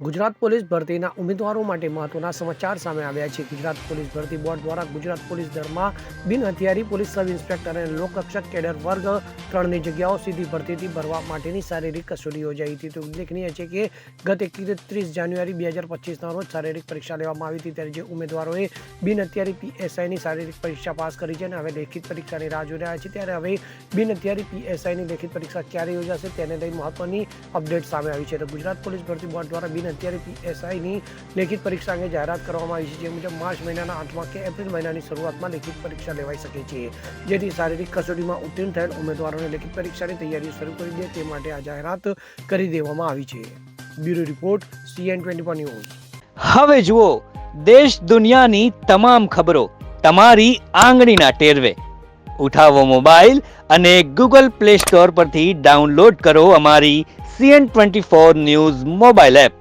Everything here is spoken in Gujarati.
ગુજરાત પોલીસ ભરતીના ઉમેદવારો માટે મહત્વના સમાચાર સામે આવ્યા છે. ગુજરાત પોલીસ ભરતી બોર્ડ દ્વારા ગુજરાત પોલીસ દળમાં બિન હથિયારી પોલીસ સબ ઇન્સ્પેક્ટર અને લોકરક્ષક કેડર વર્ગ 3ની જગ્યાઓ સીધી ભરતીથી ભરવા માટેની શારીરિક કસોટી યોજાઈ હતી. તો ઉલ્લેખનીય છે કે ગત 31 જાન્યુઆરી 2025ના રોજ શારીરિક પરીક્ષા લેવામાં આવી હતી. ત્યારે જે ઉમેદવારોએ બિન હથિયારી પીએસઆઈની શારીરિક પરીક્ષા પાસ કરી છે અને હવે લેખિત પરીક્ષાની રાહ જોઈ રહ્યા છે, ત્યારે હવે બિન હથિયારી પીએસઆઈની લેખિત પરીક્ષા ક્યારે યોજાશે તેને લઈ મહત્વની અપડેટ સામે આવી છે. તો ગુજરાત પોલીસ ભરતી બોર્ડ દ્વારા બિન હથિયારી પીએસઆઈની લેખિત પરીક્ષા અંગે જાહેરાત કરવામાં આવી છે. જે મુજબ માર્ચ મહિનાના અંતમાં કે એપ્રિલ મહિનાની શરૂઆતમાં લેખિત પરીક્ષા લેવાઈ શકે છે, જેથી શારીરિક કસોટીમાં ઉત્તીર્ણ થયેલ ઉમેદવારોને લેખિત પરીક્ષાની તૈયારીઓ શરૂ કરી દે તે માટે આ જાહેરાત કરી દેવામાં આવી છે. Bureau report CN24 news. હવે જુઓ દેશ દુનિયાની તમામ ખબરો તમારી આંગળીના ટેરવે. ઉઠાવો મોબાઈલ અને Google Play Store પરથી ડાઉનલોડ કરો અમારી CN24 ન્યૂઝ મોબાઈલ એપ.